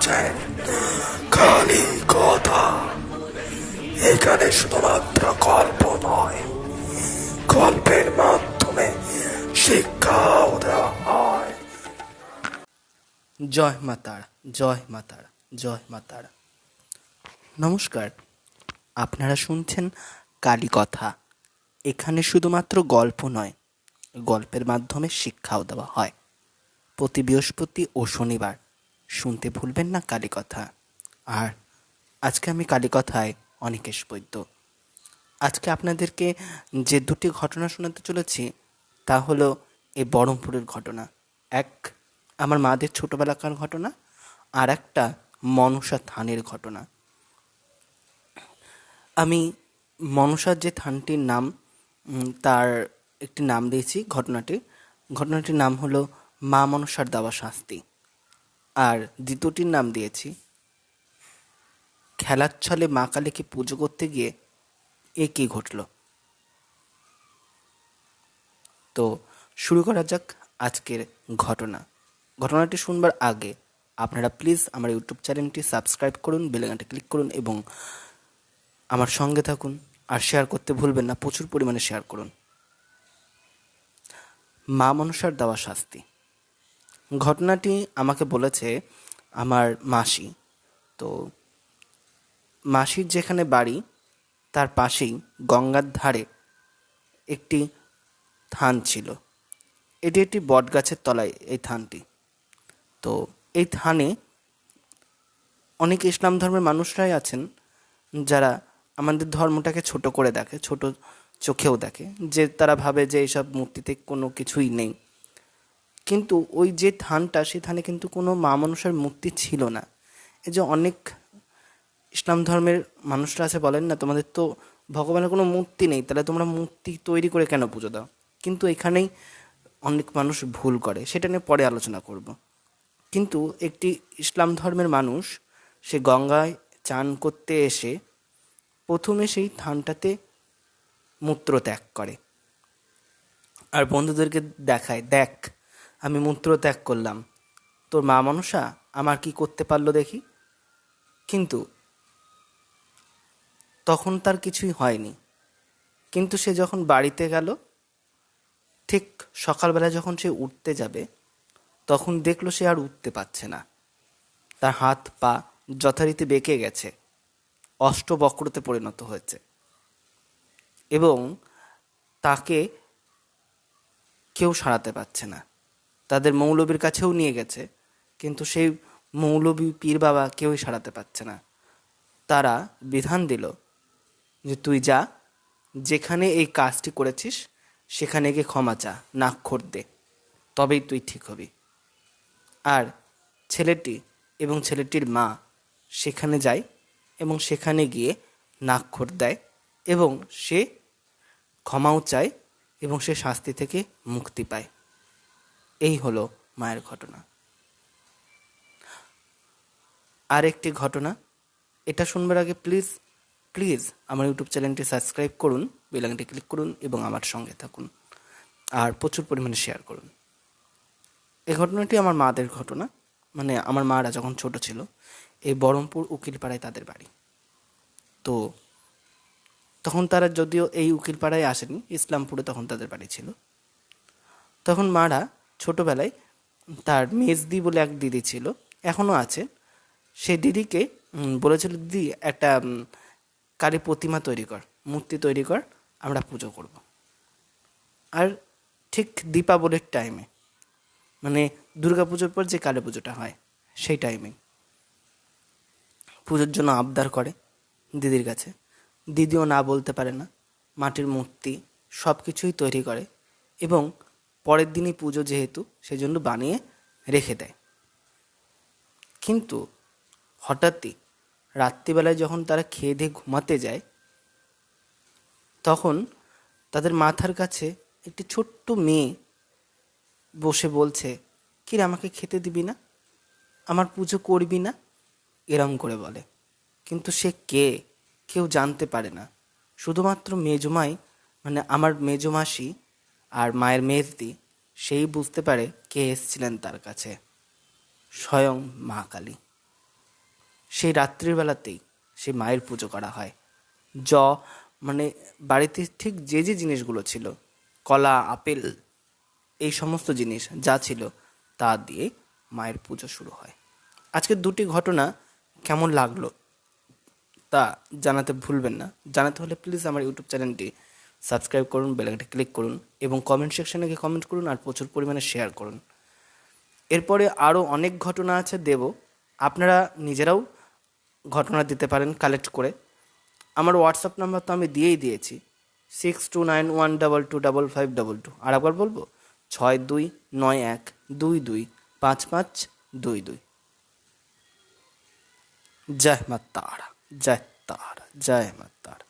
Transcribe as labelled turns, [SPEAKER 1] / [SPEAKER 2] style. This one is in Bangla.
[SPEAKER 1] শুনছেন খালি কথা। এখানে শুধুমাত্র গল্প নয়, গল্পের মাধ্যমে শিক্ষাও দেওয়া হয়।
[SPEAKER 2] জয় মা তারা, জয় মা তারা, জয় মা তারা। নমস্কার, আপনারা শুনছেন কালী কথা। এখানে শুধুমাত্র গল্প নয়, গল্পের মাধ্যমে শিক্ষাও দেওয়া হয়। প্রতি বৃহস্পতি ও শনিবার শুনতে ভুলবেন না কালী কথা। আর আজকে আমি কালী কথায় অনিকেশ বৈদ্য। আজকে আপনাদেরকে যে দুটি ঘটনা শোনাতে চলেছি তা হলো এই বহরমপুরের ঘটনা। এক আমার মাদের ছোটোবেলাকার ঘটনা, আর একটা মনসা থানের ঘটনা। আমি মনসার যে থানটির নাম, তার একটি নাম দিয়েছি ঘটনাটির নাম হলো মা মনসার দেওয়া শাস্তি। আর দ্বিতীয়টির নাম দিয়েছি খেলার ছলে মা কালীকে পুজো করতে গিয়ে এ কী ঘটল। তো শুরু করা যাক আজকের ঘটনাটি শুনবার আগে আপনারা প্লিজ আমার ইউটিউব চ্যানেলটি সাবস্ক্রাইব করুন, বেল আইকনটি ক্লিক করুন এবং আমার সঙ্গে থাকুন। আর শেয়ার করতে ভুলবেন না, প্রচুর পরিমাণে শেয়ার করুন। মা মনসার দেওয়া শাস্তি। ঘটনাটি আমাকে বলেছে আমার মাসি। তো মাসির যেখানে বাড়ি তার পাশেই গঙ্গার ধারে একটি থান ছিল। এটি একটি বটগাছের তলায় এই থানটি। তো এই থানে অনেক ইসলাম ধর্মের মানুষরাই আছেন যারা আমাদের ধর্মটাকে ছোট করে দেখে, ছোট চোখেও দেখে, যে তারা ভাবে যে এইসব মূর্তিতে কোনো কিছুই নেই। কিন্তু ওই যে থানটা, সেই থানে কিন্তু কোনো মা মনসার মূর্তি ছিল না। এই যে অনেক ইসলাম ধর্মের মানুষরা আছে, বলেন না তোমাদের তো ভগবানের কোনো মূর্তি নেই, তাহলে তোমরা মূর্তি তৈরি করে কেন পুজো দাও? কিন্তু এখানেই অনেক মানুষ ভুল করে, সেটা নিয়ে পরে আলোচনা করব। কিন্তু একটি ইসলাম ধর্মের মানুষ সে গঙ্গায় চান করতে এসে প্রথমে সেই থানটাতে মূত্র ত্যাগ করে আর বন্ধুদেরকে দেখায়, দেখ আমি মূত্র ত্যাগ করলাম, তোর মা মনসা আমার কি করতে পারলো দেখি। কিন্তু তখন তার কিছুই হয়নি। কিন্তু সে যখন বাড়িতে গেল, ঠিক সকালবেলা যখন সে উঠতে যাবে, তখন দেখলো সে আর উঠতে পারছে না। তার হাত পা যথারীতি বেঁকে গেছে, অষ্টবক্রতে পরিণত হয়েছে এবং তাকে কেউ সারাতে পারছে না। তাদের মৌলবীর কাছেও নিয়ে গেছে, কিন্তু সেই মৌলবী পীর বাবা কেউই সারাতে পারছে না। তারা বিধান দিল যে তুই যা, যেখানে এই কাজটি করেছিস সেখানে গিয়ে ক্ষমা চা, নাক্ষর দে, তবেই তুই ঠিক হবি। আর ছেলেটি এবং ছেলেটির মা সেখানে যায় এবং সেখানে গিয়ে নাক্ষর দেয় এবং সে ক্ষমাও চায় এবং সে শাস্তি থেকে মুক্তি পায়। এই হলো মায়ের ঘটনা। আর একটি ঘটনা, এটা শুনবার আগে প্লিজ প্লিজ আমার ইউটিউব চ্যানেলটি সাবস্ক্রাইব করুন, বেল আইকনটি ক্লিক করুন এবং আমার সঙ্গে থাকুন আর প্রচুর পরিমাণে শেয়ার করুন। এই ঘটনাটি আমার মাদের ঘটনা, মানে আমার মারা যখন ছোট ছিল, এই বহরমপুর উকিলপাড়ায় তাদের বাড়ি। তো তখন তারা যদিও এই উকিলপাড়ায় আসেনি, ইসলামপুরে তখন তাদের বাড়ি ছিল। তখন মারা ছোটোবেলায় তার মেজদি বলে এক দিদি ছিল, এখনও আছে। সেই দিদিকে বলেছিল, দিদি একটা কালী প্রতিমা তৈরি কর, মূর্তি তৈরি কর, আমরা পুজো করব। আর ঠিক দীপাবলির টাইমে, মানে দুর্গা পুজোর পর যে কালী পুজোটা হয় সেই টাইমে পুজোর জন্য আবদার করে দিদির কাছে। দিদিও না বলতে পারে না, মাটির মূর্তি সব কিছুই তৈরি করে এবং পরের দিনই পুজো যেহেতু, সেজন্য বানিয়ে রেখে দেয়। কিন্তু হঠাৎই রাত্রিবেলায় যখন তারা খেয়ে দিয়ে ঘুমাতে যায়, তখন তাদের মাথার কাছে একটি ছোট্ট মেয়ে বসে বলছে, কিরে আমাকে খেতে দিবি না, আমার পুজো করবি না, এরম করে বলে। কিন্তু সে কে কেউ জানতে পারে না, শুধুমাত্র মেজমাই, মানে আমার মেজমাসি আর মায়ের মেজদি, সেই বুঝতে পারে কে এসেছিলেন তার কাছে, স্বয়ং মা কালী। সেই রাত্রিবেলাতেই সেই মায়ের পুজো করা হয়। মানে বাড়িতে ঠিক যে যে জিনিসগুলো ছিল, কলা, আপেল, এই সমস্ত জিনিস যা ছিল তা দিয়ে মায়ের পুজো শুরু হয়। আজকের দুটি ঘটনা কেমন লাগলো তা জানাতে ভুলবেন না। জানাতে হলে প্লিজ আমার ইউটিউব চ্যানেলটি সাবস্ক্রাইব করুন, বেল আইকনটি ক্লিক করুন এবং কমেন্ট সেকশনে গিয়ে কমেন্ট করুন আর প্রচুর পরিমাণে শেয়ার করুন। এরপরে আরও অনেক ঘটনা আছে দেব, আপনারা নিজেরাও ঘটনা দিতে পারেন কালেক্ট করে। আমার হোয়াটসঅ্যাপ নাম্বার তো আমি দিয়েই দিয়েছি, 6291225522। আর একবার বলবো, 6291225522। জয় মা তারা, জয় তারা, জয় মা তারা।